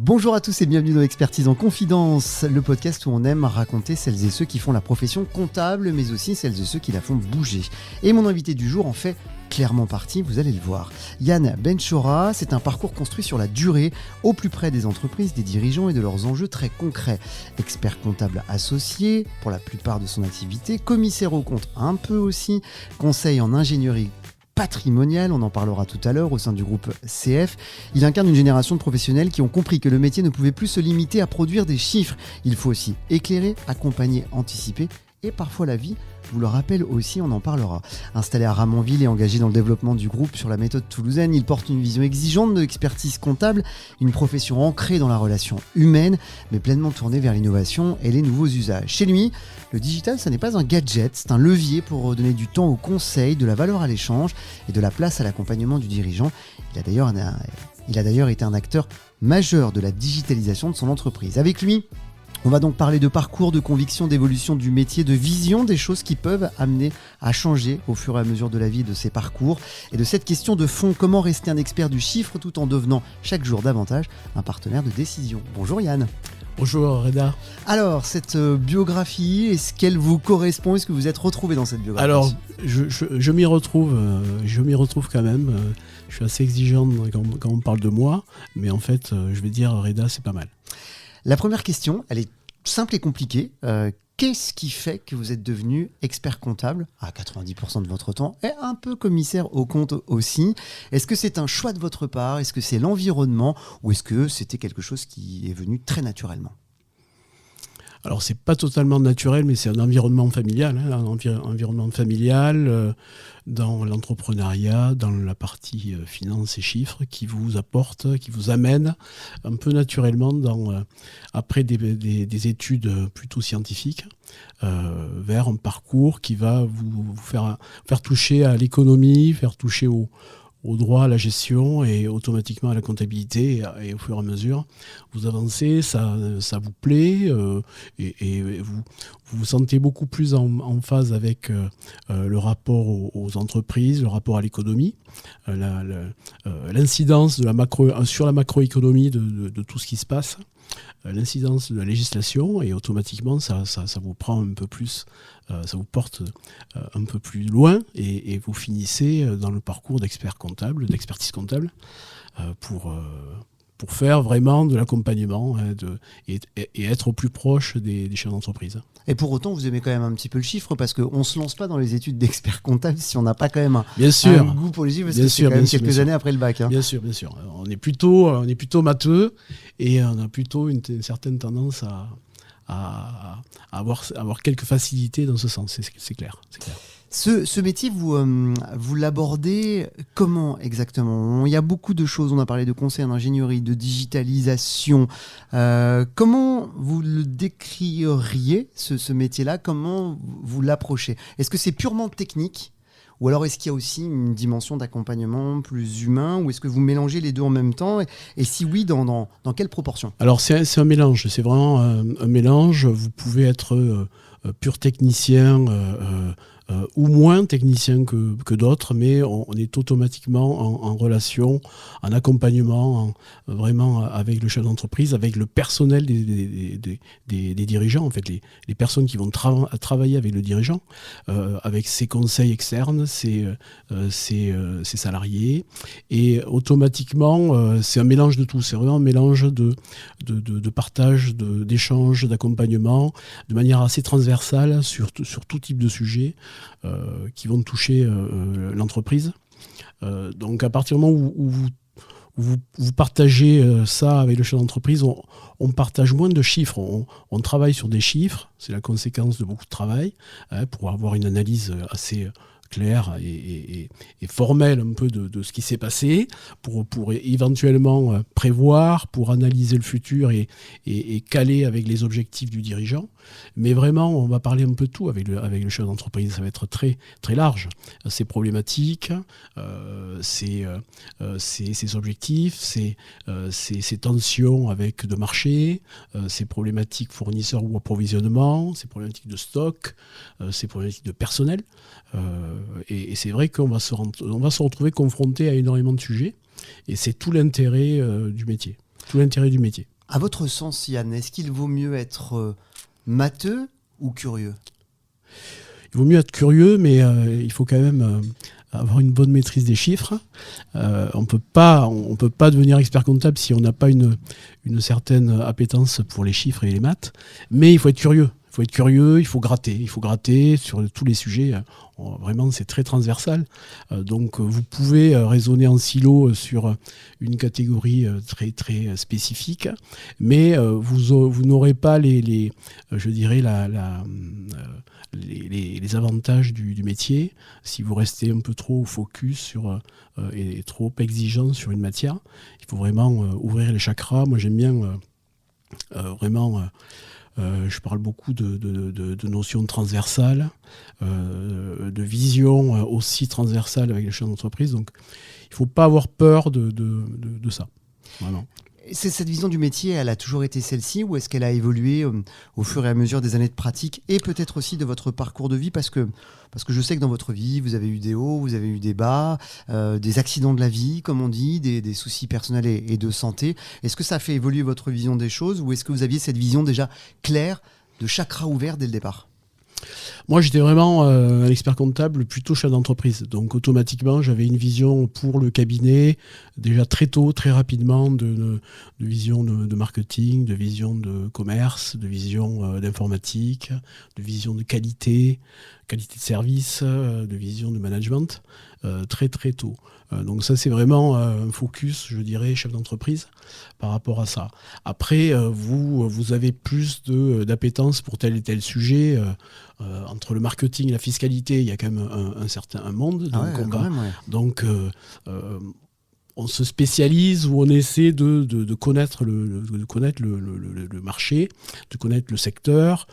Bonjour à tous et bienvenue dans Expertise en Confidence, le podcast où on aime raconter celles et ceux qui font la profession comptable, mais aussi celles et ceux qui la font bouger. Et mon invité du jour en fait clairement partie, vous allez le voir. Yann Benchora, c'est un parcours construit sur la durée, au plus près des entreprises, des dirigeants et de leurs enjeux très concrets. Expert comptable associé pour la plupart de son activité, commissaire aux comptes un peu aussi, conseil en ingénierie patrimonial, on en parlera tout à l'heure au sein du groupe CF. Il incarne une génération de professionnels qui ont compris que le métier ne pouvait plus se limiter à produire des chiffres. Il faut aussi éclairer, accompagner, anticiper et parfois la vie vous le rappelle aussi, on en parlera. Installé à Ramonville et engagé dans le développement du groupe sur la méthode toulousaine, il porte une vision exigeante de l'expertise comptable, une profession ancrée dans la relation humaine, mais pleinement tournée vers l'innovation et les nouveaux usages. Chez lui, le digital, ça n'est pas un gadget, c'est un levier pour donner du temps au conseil, de la valeur à l'échange et de la place à l'accompagnement du dirigeant. Il a d'ailleurs été un acteur majeur de la digitalisation de son entreprise. Avec lui, on va donc parler de parcours, de conviction, d'évolution du métier, de vision des choses qui peuvent amener à changer au fur et à mesure de la vie de ces parcours. Et de cette question de fond, comment rester un expert du chiffre tout en devenant chaque jour davantage un partenaire de décision. Bonjour Yann. Bonjour Reda. Alors, cette biographie, est-ce qu'elle vous correspond ? Est-ce que vous êtes retrouvé dans cette biographie ? Alors, je m'y retrouve quand même. Je suis assez exigeant quand on parle de moi, mais en fait, je vais dire Reda, c'est pas mal. La première question, elle est simple et compliquée. Qu'est-ce qui fait que vous êtes devenu expert comptable à 90% de votre temps et un peu commissaire aux comptes aussi ? Est-ce que c'est un choix de votre part ? Est-ce que c'est l'environnement ? Ou est-ce que c'était quelque chose qui est venu très naturellement ? Alors, c'est pas totalement naturel, mais c'est un environnement familial. Environnement familial dans l'entrepreneuriat, dans la partie finance et chiffres, qui vous apporte, qui vous amène un peu naturellement après des études plutôt scientifiques vers un parcours qui va vous faire toucher à l'économie, faire toucher au droit, à la gestion et automatiquement à la comptabilité, et au fur et à mesure vous avancez, ça vous plaît et vous vous sentez beaucoup plus en phase avec le rapport aux entreprises, le rapport à l'économie, l'incidence sur la macroéconomie de tout ce qui se passe, l'incidence de la législation, et automatiquement ça vous prend un peu plus, ça vous porte un peu plus loin, et vous finissez dans le parcours d'expertise comptable pour faire vraiment de l'accompagnement et être au plus proche des chefs d'entreprise. Et pour autant, vous aimez quand même un petit peu le chiffre, parce qu'on ne se lance pas dans les études d'expert comptable si on n'a pas quand même un goût pour les chiffres, parce que c'est quand même quelques années après le bac. Hein. Bien sûr. On est plutôt matheux, et on a plutôt une certaine tendance à avoir quelques facilités dans ce sens, c'est clair. Ce métier, vous l'abordez comment exactement ? Il y a beaucoup de choses, on a parlé de conseil en ingénierie, de digitalisation. Comment vous le décririez, ce métier-là ? Comment vous l'approchez ? Est-ce que c'est purement technique ? Ou alors est-ce qu'il y a aussi une dimension d'accompagnement plus humain ? Ou est-ce que vous mélangez les deux en même temps ? Et si oui, dans quelle proportion ? Alors c'est un mélange, c'est vraiment un mélange. Vous pouvez être pur technicien ou moins technicien que d'autres, mais on est automatiquement en relation, en accompagnement, vraiment avec le chef d'entreprise, avec le personnel des dirigeants, en fait, les personnes qui vont travailler avec le dirigeant, avec ses conseils externes, ses salariés, et automatiquement, c'est un mélange de tout, c'est vraiment un mélange de partage, d'échange, d'accompagnement, de manière assez transversale sur tout type de sujet, qui vont toucher l'entreprise. Donc à partir du moment où vous partagez ça avec le chef d'entreprise, on partage moins de chiffres, on travaille sur des chiffres, c'est la conséquence de beaucoup de travail, pour avoir une analyse assez claire et formelle un peu de ce qui s'est passé, pour éventuellement prévoir, pour analyser le futur et caler avec les objectifs du dirigeant. Mais vraiment, on va parler un peu de tout avec le chef d'entreprise. Ça va être très, très large. Ses problématiques, ses objectifs, ses tensions avec de marché, ses problématiques fournisseurs ou approvisionnement, ses problématiques de stock, ses problématiques de personnel. Et c'est vrai qu'on va se retrouver confronté à énormément de sujets, et c'est tout l'intérêt du métier. À votre sens, Yann, est-ce qu'il vaut mieux être matheux ou curieux ? Il vaut mieux être curieux, mais il faut quand même avoir une bonne maîtrise des chiffres. On peut pas devenir expert comptable si on n'a pas une certaine appétence pour les chiffres et les maths. Mais il faut être curieux. Il faut gratter sur tous les sujets. Vraiment, c'est très transversal. Donc, vous pouvez raisonner en silo sur une catégorie très, très spécifique, mais vous n'aurez pas les avantages du métier si vous restez un peu trop focus et trop exigeant sur une matière. Il faut vraiment ouvrir les chakras. Moi, j'aime bien vraiment... je parle beaucoup de notions transversales, de vision aussi transversale avec les chefs d'entreprise. Donc, il ne faut pas avoir peur de ça. Vraiment. Cette vision du métier, elle a toujours été celle-ci ou est-ce qu'elle a évolué au fur et à mesure des années de pratique et peut-être aussi de votre parcours de vie parce que je sais que dans votre vie, vous avez eu des hauts, vous avez eu des bas, des accidents de la vie, comme on dit, des soucis personnels et de santé. Est-ce que ça a fait évoluer votre vision des choses ou est-ce que vous aviez cette vision déjà claire de chakra ouvert dès le départ ? Moi, j'étais vraiment un expert comptable, plutôt chef d'entreprise. Donc, automatiquement, j'avais une vision pour le cabinet, déjà très tôt, très rapidement, de vision de marketing, de vision de commerce, de vision d'informatique, de vision de qualité de service, de vision de management, très, très tôt. Donc ça, c'est vraiment un focus, je dirais, chef d'entreprise par rapport à ça. Après, vous avez plus d'appétence pour tel et tel sujet. Entre le marketing et la fiscalité, il y a quand même un certain monde. Donc, on se spécialise ou on essaie de connaître le marché, de connaître le secteur,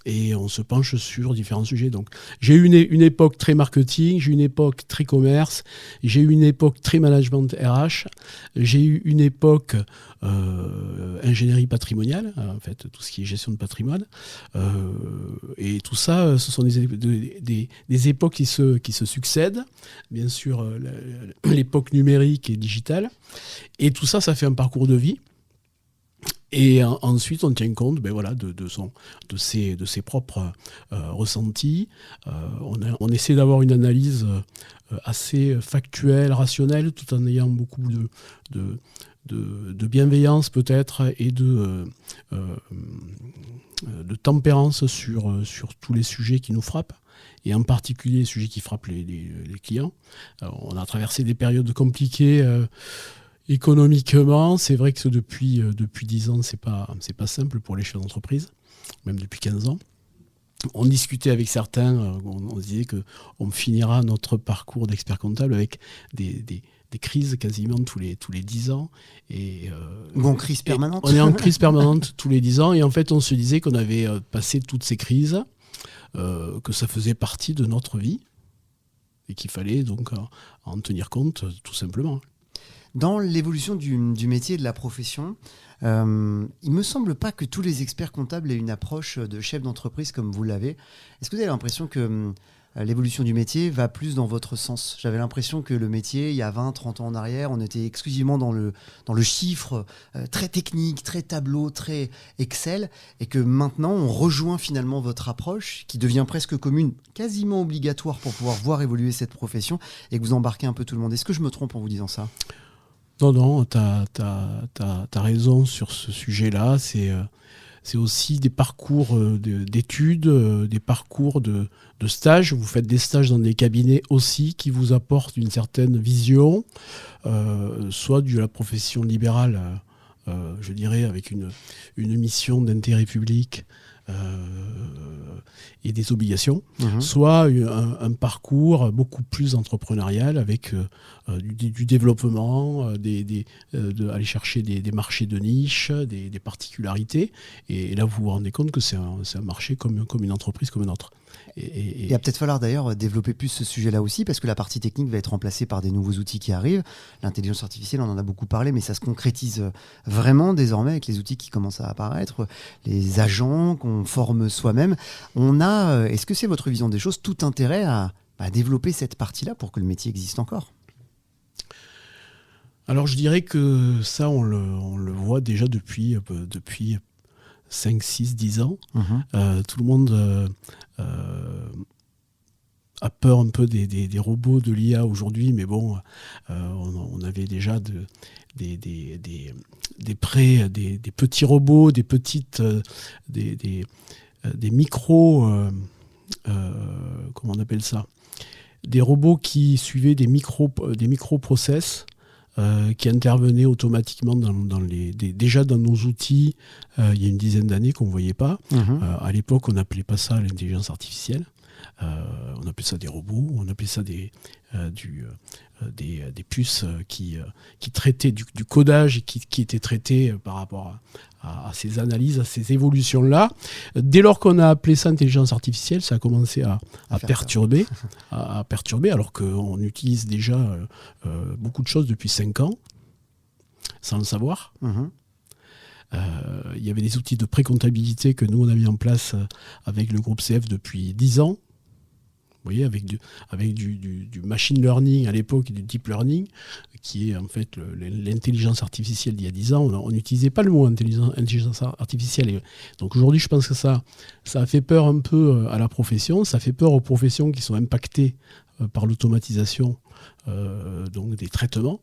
et on se penche sur différents sujets. Donc, j'ai eu une époque très marketing, j'ai eu une époque très commerce, j'ai eu une époque très management RH, j'ai eu une époque ingénierie patrimoniale, en fait, tout ce qui est gestion de patrimoine. Et tout ça, ce sont des époques qui se succèdent. Bien sûr, l'époque numérique et digitale. Et tout ça, ça fait un parcours de vie. Et ensuite, on tient compte de ses propres ressentis. On essaie d'avoir une analyse assez factuelle, rationnelle, tout en ayant beaucoup de bienveillance peut-être et de tempérance sur tous les sujets qui nous frappent. Et en particulier les sujets qui frappent les clients. Alors, on a traversé des périodes compliquées économiquement. C'est vrai que depuis 10 ans, c'est pas simple pour les chefs d'entreprise, même depuis 15 ans. On discutait avec certains, on disait qu'on finira notre parcours d'expert comptable avec des crises quasiment tous les 10 ans. En crise permanente. On est en crise permanente tous les 10 ans. Et en fait, on se disait qu'on avait passé toutes ces crises, que ça faisait partie de notre vie et qu'il fallait donc en tenir compte tout simplement. Dans l'évolution du métier et de la profession, il ne me semble pas que tous les experts comptables aient une approche de chef d'entreprise comme vous l'avez. Est-ce que vous avez l'impression que l'évolution du métier va plus dans votre sens ? J'avais l'impression que le métier, il y a 20, 30 ans en arrière, on était exclusivement dans le chiffre, très technique, très tableau, très Excel, et que maintenant, on rejoint finalement votre approche, qui devient presque commune, quasiment obligatoire pour pouvoir voir évoluer cette profession, et que vous embarquez un peu tout le monde. Est-ce que je me trompe en vous disant ça ? Non, t'as raison sur ce sujet-là. C'est aussi des parcours d'études, des parcours de stages. Vous faites des stages dans des cabinets aussi qui vous apportent une certaine vision, soit de la profession libérale, je dirais, avec une mission d'intérêt public et des obligations, soit un parcours beaucoup plus entrepreneurial avec du développement, aller chercher des marchés de niche, des particularités. Et là, vous vous rendez compte que c'est un marché comme une entreprise comme une autre. Il va peut-être falloir d'ailleurs développer plus ce sujet-là aussi, parce que la partie technique va être remplacée par des nouveaux outils qui arrivent. L'intelligence artificielle, on en a beaucoup parlé, mais ça se concrétise vraiment désormais avec les outils qui commencent à apparaître, les agents qu'on forme soi-même. Est-ce que c'est votre vision des choses, tout intérêt à développer cette partie-là pour que le métier existe encore ? Alors je dirais que ça, on le voit déjà depuis 5, 6, 10 ans. Tout le monde a peur un peu des robots de l'IA aujourd'hui, mais bon, on avait déjà des petits robots, des micros, comment on appelle ça, des robots qui suivaient des microprocess qui intervenaient automatiquement déjà dans nos outils il y a une dizaine d'années qu'on ne voyait pas. À l'époque, on n'appelait pas ça l'intelligence artificielle. On appelait ça des robots, on appelait ça des puces qui traitaient du codage et qui étaient traitées par rapport à ces analyses, à ces évolutions-là. Dès lors qu'on a appelé ça intelligence artificielle, ça a commencé à perturber, alors qu'on utilise déjà beaucoup de choses depuis 5 ans, sans le savoir. Il y avait des outils de pré-comptabilité que nous on a mis en place avec le groupe CF depuis 10 ans. Vous voyez, avec du machine learning à l'époque et du deep learning, qui est en fait l'intelligence artificielle d'il y a 10 ans. On n'utilisait pas le mot intelligence artificielle. Et donc aujourd'hui, je pense que ça a fait peur un peu à la profession. Ça fait peur aux professions qui sont impactées par l'automatisation donc des traitements.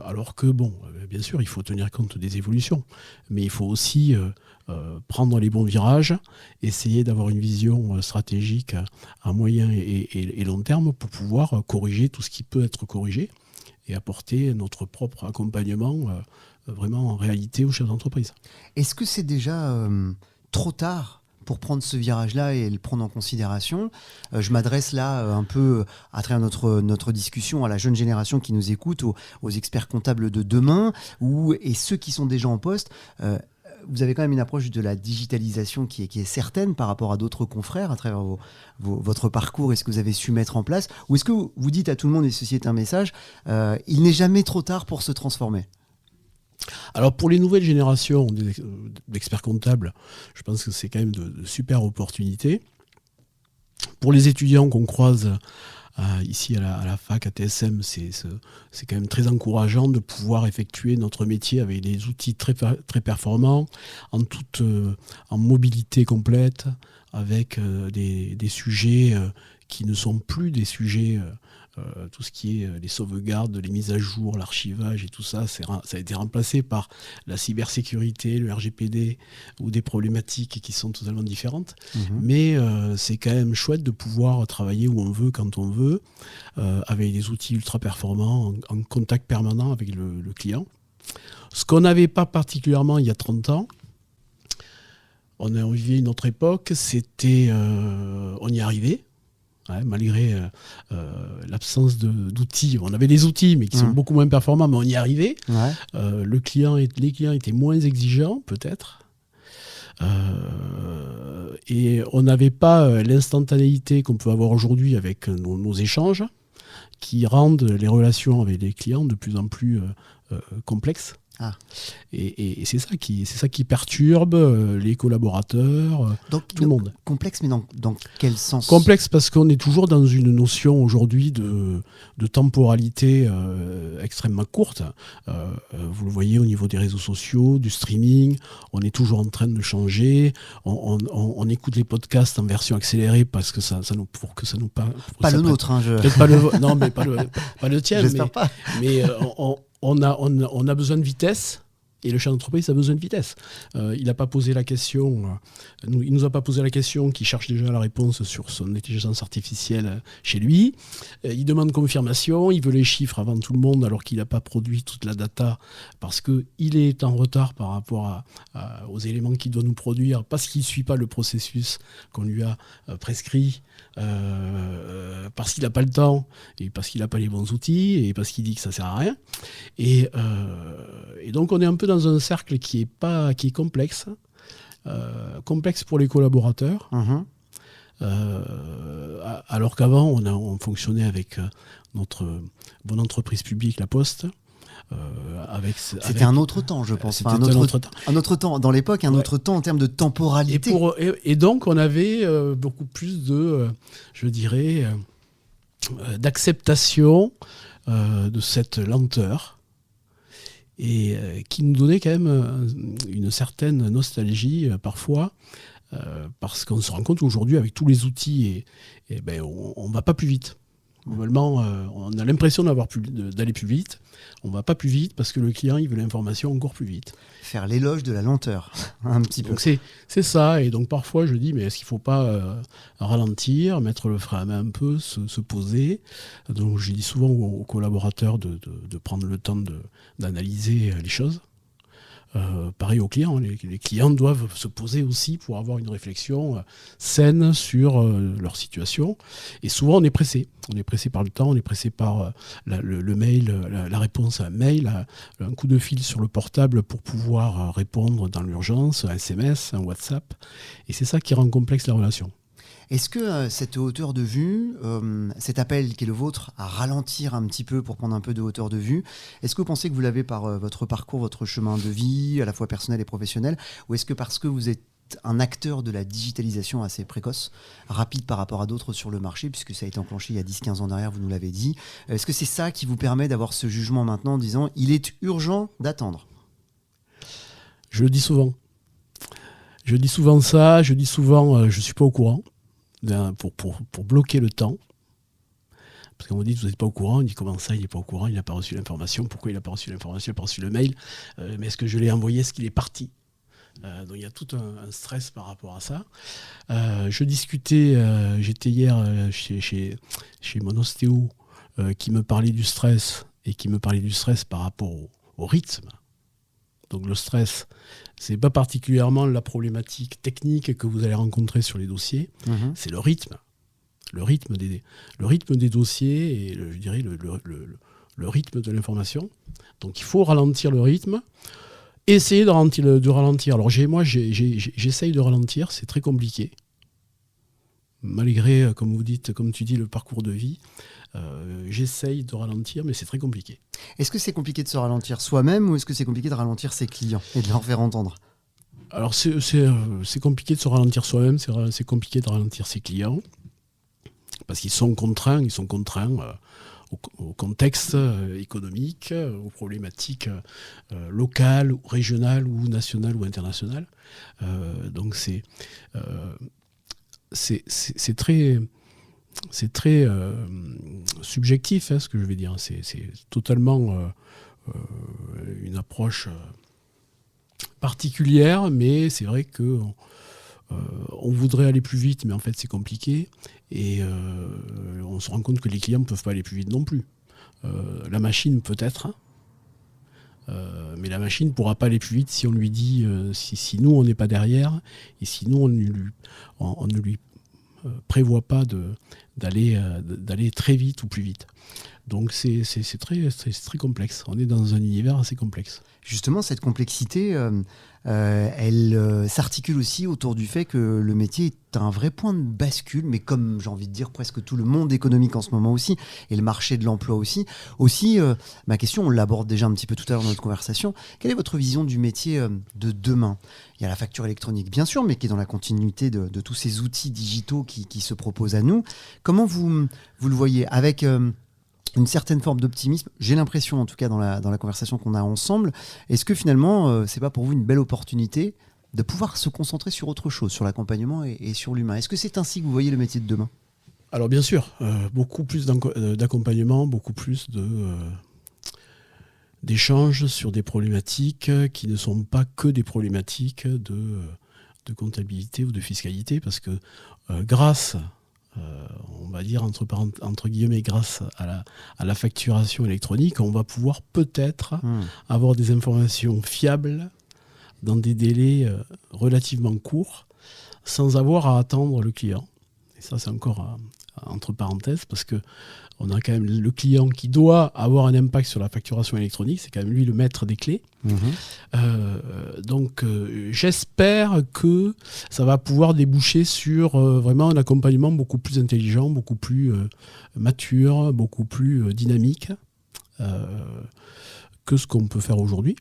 Alors que, bon, bien sûr, il faut tenir compte des évolutions. Mais il faut aussi prendre les bons virages, essayer d'avoir une vision stratégique à moyen et long terme pour pouvoir corriger tout ce qui peut être corrigé et apporter notre propre accompagnement vraiment en réalité aux chefs d'entreprise. Est-ce que c'est déjà trop tard pour prendre ce virage-là et le prendre en considération? Je m'adresse là un peu à travers notre discussion à la jeune génération qui nous écoute, aux experts comptables de demain et ceux qui sont déjà en poste. Vous avez quand même une approche de la digitalisation qui est certaine par rapport à d'autres confrères à travers votre parcours et ce que vous avez su mettre en place. Ou est-ce que vous dites à tout le monde, et ceci est un message, il n'est jamais trop tard pour se transformer? Alors pour les nouvelles générations d'experts comptables, je pense que c'est quand même de super opportunités. Pour les étudiants qu'on croise ici à la fac, à TSM, c'est quand même très encourageant de pouvoir effectuer notre métier avec des outils très, très performants, en mobilité complète, avec des sujets qui ne sont plus des sujets... tout ce qui est les sauvegardes, les mises à jour, l'archivage et tout ça, ça a été remplacé par la cybersécurité, le RGPD ou des problématiques qui sont totalement différentes. Mais c'est quand même chouette de pouvoir travailler où on veut, quand on veut, avec des outils ultra performants, en contact permanent avec le client. Ce qu'on n'avait pas particulièrement il y a 30 ans, on a vécu une autre époque, c'était on y arrivait. Ouais, malgré l'absence d'outils. On avait des outils, mais qui sont beaucoup moins performants, mais on y arrivait. Ouais. Les clients étaient moins exigeants, peut-être. Et on n'avait pas l'instantanéité qu'on peut avoir aujourd'hui avec nos échanges, qui rendent les relations avec les clients de plus en plus complexes. Et c'est ça qui perturbe les collaborateurs, tout le monde. Complexe, mais dans quel sens? Complexe parce qu'on est toujours dans une notion aujourd'hui de temporalité extrêmement courte. Vous le voyez au niveau des réseaux sociaux, du streaming, on est toujours en train de changer. On écoute les podcasts en version accélérée parce que ça nous parle. Pas le nôtre, peut-être pas le. Non, mais pas le tien. J'espère pas. Mais on a besoin de vitesse, et le chef d'entreprise a besoin de vitesse. Il n'a pas posé la question, il nous a pas posé la question, qui cherche déjà la réponse sur son intelligence artificielle chez lui. Il demande confirmation, il veut les chiffres avant tout le monde, alors qu'il n'a pas produit toute la data, parce qu'il est en retard par rapport aux éléments qu'il doit nous produire, parce qu'il ne suit pas le processus qu'on lui a prescrit. Parce qu'il n'a pas le temps et parce qu'il n'a pas les bons outils et parce qu'il dit que ça ne sert à rien. Et donc on est un peu dans un cercle qui est complexe, complexe pour les collaborateurs. Alors qu'avant on fonctionnait avec notre bonne entreprise publique, La Poste. C'était un autre temps, je pense. Un autre temps dans l'époque, un autre temps en termes de temporalité. Et donc, on avait beaucoup plus de, je dirais, d'acceptation de cette lenteur et qui nous donnait quand même une certaine nostalgie parfois, parce qu'on se rend compte qu'aujourd'hui, avec tous les outils, on ne va pas plus vite. Globalement, on a l'impression d'aller plus vite. On ne va pas plus vite parce que le client il veut l'information encore plus vite. Faire l'éloge de la lenteur, un petit peu. Donc c'est ça. Et donc parfois je dis, mais est-ce qu'il ne faut pas ralentir, mettre le frein à main un peu, se poser. Donc je dis souvent aux collaborateurs de prendre le temps d'analyser les choses. Pareil aux clients, les clients doivent se poser aussi pour avoir une réflexion saine sur leur situation. Et souvent on est pressé par le temps, on est pressé par le mail, la réponse à un mail, un coup de fil sur le portable pour pouvoir répondre dans l'urgence, un SMS, un WhatsApp. Et c'est ça qui rend complexe la relation. Est-ce que cette hauteur de vue, cet appel qui est le vôtre à ralentir un petit peu pour prendre un peu de hauteur de vue, est-ce que vous pensez que vous l'avez par votre parcours, votre chemin de vie, à la fois personnel et professionnel, ou est-ce que parce que vous êtes un acteur de la digitalisation assez précoce, rapide par rapport à d'autres sur le marché, puisque ça a été enclenché il y a 10-15 ans derrière, vous nous l'avez dit, est-ce que c'est ça qui vous permet d'avoir ce jugement maintenant en disant « il est urgent d'attendre » ? Je le dis souvent. Je dis souvent ça, je dis souvent je ne suis pas au courant. Pour bloquer le temps. Parce qu'on vous dit, vous n'êtes pas au courant. On dit, comment ça, il n'est pas au courant, il n'a pas reçu l'information. Pourquoi il n'a pas reçu l'information, il n'a pas reçu le mail, mais est-ce que je l'ai envoyé, est-ce qu'il est parti? Donc il y a tout un stress par rapport à ça. Je discutais, j'étais hier chez mon ostéo qui me parlait du stress et qui me parlait du stress par rapport au rythme. Donc le stress, ce n'est pas particulièrement la problématique technique que vous allez rencontrer sur les dossiers, c'est le rythme. Le rythme des dossiers et je dirais le rythme de l'information. Donc il faut ralentir le rythme, essayer de ralentir. Alors j'essaye de ralentir, c'est très compliqué. Malgré, comme tu dis, le parcours de vie, j'essaye de ralentir, mais c'est très compliqué. Est-ce que c'est compliqué de se ralentir soi-même ou est-ce que c'est compliqué de ralentir ses clients et de leur faire entendre ? Alors c'est compliqué de se ralentir soi-même, c'est compliqué de ralentir ses clients, parce qu'ils sont contraints au contexte économique, aux problématiques locales, régionales ou nationales ou internationales. Donc c'est très subjectif, ce que je vais dire. C'est totalement une approche particulière, mais c'est vrai que on voudrait aller plus vite, mais en fait c'est compliqué. Et on se rend compte que les clients ne peuvent pas aller plus vite non plus. La machine peut-être, mais la machine ne pourra pas aller plus vite si on lui dit, si nous on n'est pas derrière, et si nous on ne lui prévoit pas d'aller très vite ou plus vite. Donc c'est très complexe. On est dans un univers assez complexe. Justement, cette complexité, elle s'articule aussi autour du fait que le métier est un vrai point de bascule, mais comme j'ai envie de dire presque tout le monde économique en ce moment aussi, et le marché de l'emploi aussi. Ma question, on l'aborde déjà un petit peu tout à l'heure dans notre conversation. Quelle est votre vision du métier de demain ? Il y a la facture électronique, bien sûr, mais qui est dans la continuité de tous ces outils digitaux qui se proposent à nous. Comment vous le voyez ? Avec une certaine forme d'optimisme, j'ai l'impression en tout cas dans la conversation qu'on a ensemble. Est-ce que finalement c'est pas pour vous une belle opportunité de pouvoir se concentrer sur autre chose, sur l'accompagnement et sur l'humain ? Est-ce que c'est ainsi que vous voyez le métier de demain ? Alors bien sûr, beaucoup plus d'accompagnement, beaucoup plus d'échanges sur des problématiques qui ne sont pas que des problématiques de comptabilité ou de fiscalité, parce que grâce on va dire entre guillemets, grâce à la facturation électronique, on va pouvoir peut-être avoir des informations fiables dans des délais relativement courts, sans avoir à attendre le client. Et ça, c'est encore entre parenthèses, parce que on a quand même le client qui doit avoir un impact sur la facturation électronique, c'est quand même lui le maître des clés. Donc j'espère que ça va pouvoir déboucher sur vraiment un accompagnement beaucoup plus intelligent, beaucoup plus mature, beaucoup plus dynamique que ce qu'on peut faire aujourd'hui.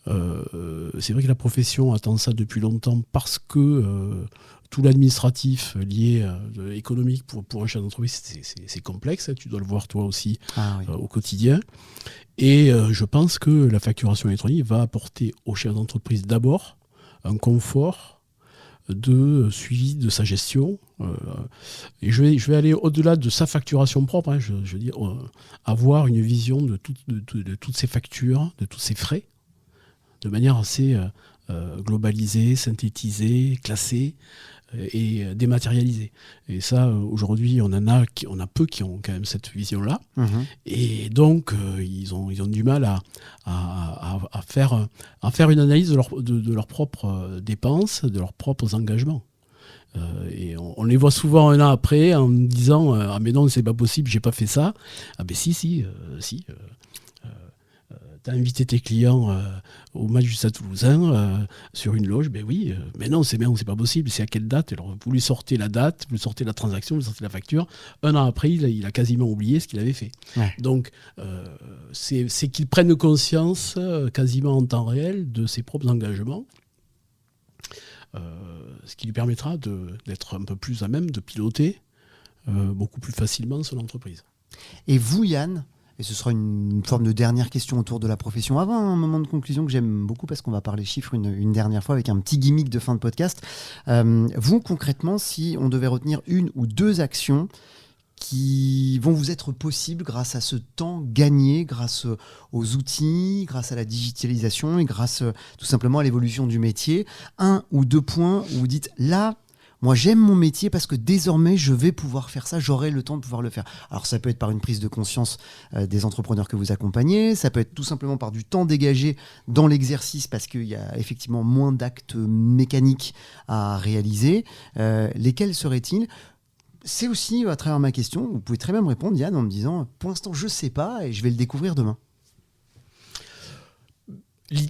C'est vrai que la profession attend ça depuis longtemps parce que tout l'administratif lié économique pour un chef d'entreprise, c'est complexe. Tu dois le voir toi aussi au quotidien. Et je pense que la facturation électronique va apporter au chef d'entreprise d'abord un confort de suivi de sa gestion. Et je vais aller au-delà de sa facturation propre. Hein, je veux dire, avoir une vision de toutes ces factures, de tous ces frais, de manière assez globalisée, synthétisée, classée et dématérialisée. Et ça, aujourd'hui, on a peu qui ont quand même cette vision-là. Et donc, ils ont du mal à faire une analyse de leurs propres dépenses, de leurs propres engagements. Et on les voit souvent un an après en nous disant ah mais non, c'est pas possible, j'ai pas fait ça. Ah ben si. T'as invité tes clients au match du Stade Toulousain sur une loge, ben oui, mais non, c'est pas possible, c'est à quelle date? Alors vous lui sortez la date, vous lui sortez la transaction, vous lui sortez la facture. Un an après, il a quasiment oublié ce qu'il avait fait. Ouais. Donc c'est qu'ils prennent conscience quasiment en temps réel de ses propres engagements. Ce qui lui permettra d'être un peu plus à même de piloter beaucoup plus facilement son entreprise. Et vous, Yann, et ce sera une forme de dernière question autour de la profession, avant un moment de conclusion que j'aime beaucoup parce qu'on va parler chiffres une dernière fois avec un petit gimmick de fin de podcast. Vous, concrètement, si on devait retenir une ou deux actions qui vont vous être possibles grâce à ce temps gagné, grâce aux outils, grâce à la digitalisation et grâce tout simplement à l'évolution du métier, un ou deux points où vous dites là, moi j'aime mon métier parce que désormais je vais pouvoir faire ça, j'aurai le temps de pouvoir le faire. Alors ça peut être par une prise de conscience des entrepreneurs que vous accompagnez, ça peut être tout simplement par du temps dégagé dans l'exercice parce qu'il y a effectivement moins d'actes mécaniques à réaliser. Lesquels seraient-ils ? C'est aussi, à travers ma question, vous pouvez très bien me répondre, Yann, en me disant « Pour l'instant, je ne sais pas et je vais le découvrir demain ».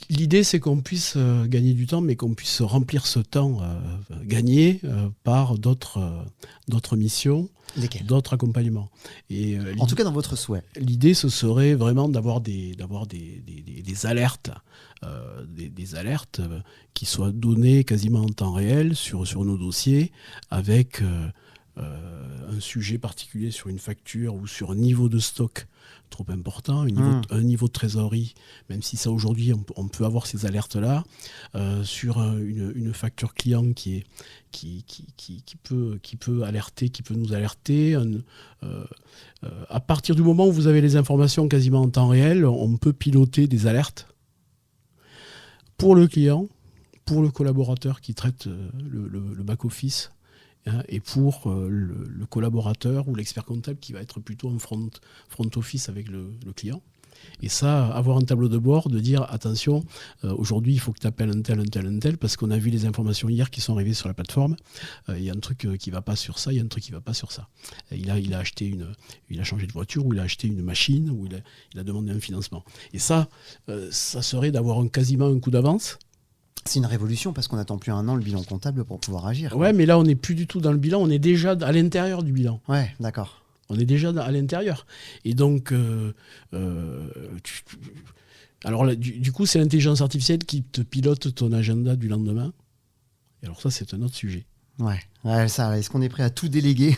L'idée, c'est qu'on puisse gagner du temps, mais qu'on puisse remplir ce temps gagné par d'autres missions, d'autres accompagnements. Et, en tout cas, dans votre souhait. L'idée, ce serait vraiment d'avoir des alertes, des alertes qui soient données quasiment en temps réel sur nos dossiers, avec un sujet particulier sur une facture ou sur un niveau de stock trop important, un niveau de trésorerie, même si ça aujourd'hui on peut avoir ces alertes-là, sur une facture client qui peut alerter, qui peut nous alerter. À partir du moment où vous avez les informations quasiment en temps réel, on peut piloter des alertes pour le client, pour le collaborateur qui traite le back-office, et pour le collaborateur ou l'expert comptable qui va être plutôt en front office avec le client. Et ça, avoir un tableau de bord, de dire attention, aujourd'hui il faut que tu appelles un tel, parce qu'on a vu les informations hier qui sont arrivées sur la plateforme. Il y a un truc qui ne va pas sur ça, il y a un truc qui ne va pas sur ça. Il a changé de voiture, ou il a acheté une machine, ou il a demandé un financement. Et ça serait d'avoir quasiment un coup d'avance. C'est une révolution parce qu'on n'attend plus un an le bilan comptable pour pouvoir agir. Ouais, mais là, on n'est plus du tout dans le bilan, on est déjà à l'intérieur du bilan. Ouais, d'accord. On est déjà à l'intérieur. Et donc, alors là, du coup, c'est l'intelligence artificielle qui te pilote ton agenda du lendemain. Et alors ça, c'est un autre sujet. Ouais, ça, est-ce qu'on est prêt à tout déléguer ?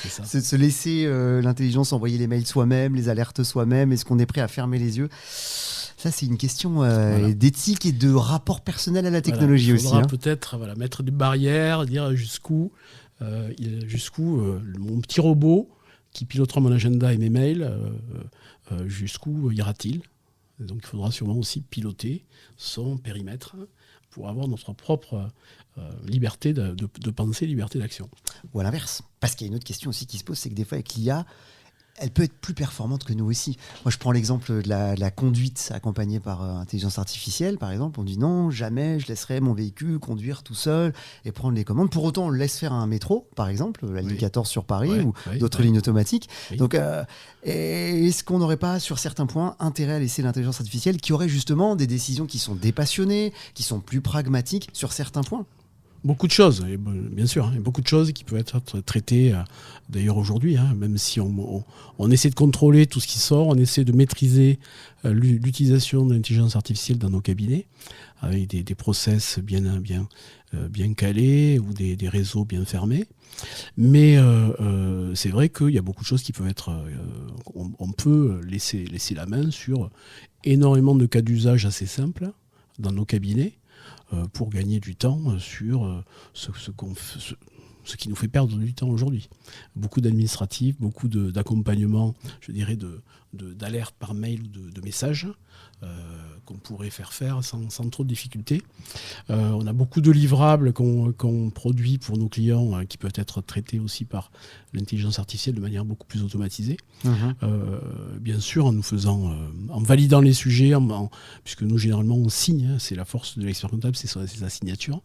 C'est ça. Se laisser l'intelligence envoyer les mails soi-même, les alertes soi-même. Est-ce qu'on est prêt à fermer les yeux ? Ça, c'est une question d'éthique et de rapport personnel à la technologie aussi. Il faudra peut-être mettre des barrières, dire jusqu'où mon petit robot qui pilotera mon agenda et mes mails, jusqu'où ira-t-il ? Donc il faudra sûrement aussi piloter son périmètre pour avoir notre propre liberté de penser, liberté d'action. Ou à l'inverse. Parce qu'il y a une autre question aussi qui se pose, c'est que des fois avec l'IA, elle peut être plus performante que nous aussi. Moi, je prends l'exemple de la conduite accompagnée par intelligence artificielle, par exemple. On dit non, jamais je laisserai mon véhicule conduire tout seul et prendre les commandes. Pour autant, on le laisse faire un métro, par exemple, la ligne 14 sur Paris ou d'autres lignes automatiques. Oui. Donc, est-ce qu'on n'aurait pas, sur certains points, intérêt à laisser l'intelligence artificielle qui aurait justement des décisions qui sont dépassionnées, qui sont plus pragmatiques sur certains points ? Beaucoup de choses, bien sûr, il y a beaucoup de choses qui peuvent être traitées d'ailleurs aujourd'hui, même si on essaie de contrôler tout ce qui sort, on essaie de maîtriser l'utilisation de l'intelligence artificielle dans nos cabinets, avec des process bien calés ou des réseaux bien fermés. Mais c'est vrai qu'il y a beaucoup de choses qui peuvent être... on peut laisser la main sur énormément de cas d'usage assez simples dans nos cabinets, pour gagner du temps sur ce qui nous fait perdre du temps aujourd'hui. Beaucoup d'administratifs, beaucoup d'accompagnement, je dirais, d'alerte par mail ou de messages qu'on pourrait faire sans trop de difficultés. On a beaucoup de livrables qu'on produit pour nos clients qui peuvent être traités aussi par l'intelligence artificielle de manière beaucoup plus automatisée. Bien sûr, en validant les sujets, puisque nous, généralement, on signe. C'est la force de l'expert comptable, c'est sa signature.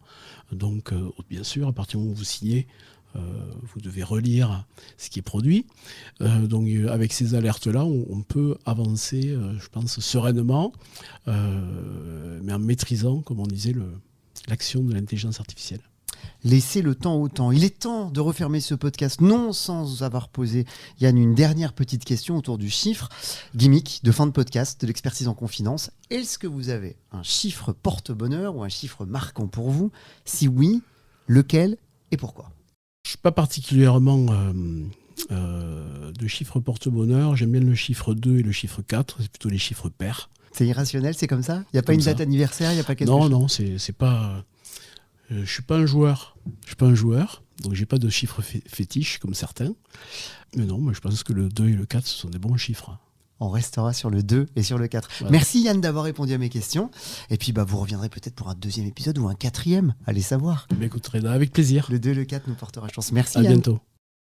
Donc, bien sûr, à partir du moment où vous signez, vous devez relire ce qui est produit. Donc avec ces alertes-là, on peut avancer, je pense, sereinement, mais en maîtrisant, comme on disait, l'action de l'intelligence artificielle. Laissez le temps au temps. Il est temps de refermer ce podcast, non sans avoir posé, Yann, une dernière petite question autour du chiffre. Gimmick de fin de podcast, de l'expertise en confidence. Est-ce que vous avez un chiffre porte-bonheur ou un chiffre marquant pour vous? Si oui, lequel et pourquoi? Je ne suis pas particulièrement de chiffre porte-bonheur. J'aime bien le chiffre 2 et le chiffre 4. C'est plutôt les chiffres pairs. C'est irrationnel, c'est comme ça? Il n'y a pas une date anniversaire, il n'y a pas quelque chose? Non, c'est pas... je ne suis pas un joueur. Donc je n'ai pas de chiffre fétiche comme certains. Mais non, moi, je pense que le 2 et le 4, ce sont des bons chiffres. On restera sur le 2 et sur le 4. Voilà. Merci Yann d'avoir répondu à mes questions. Et puis vous reviendrez peut-être pour un deuxième épisode ou un quatrième. Allez savoir. Écoutez, avec plaisir. Le 2 et le 4 nous portera chance. Merci Yann. À bientôt.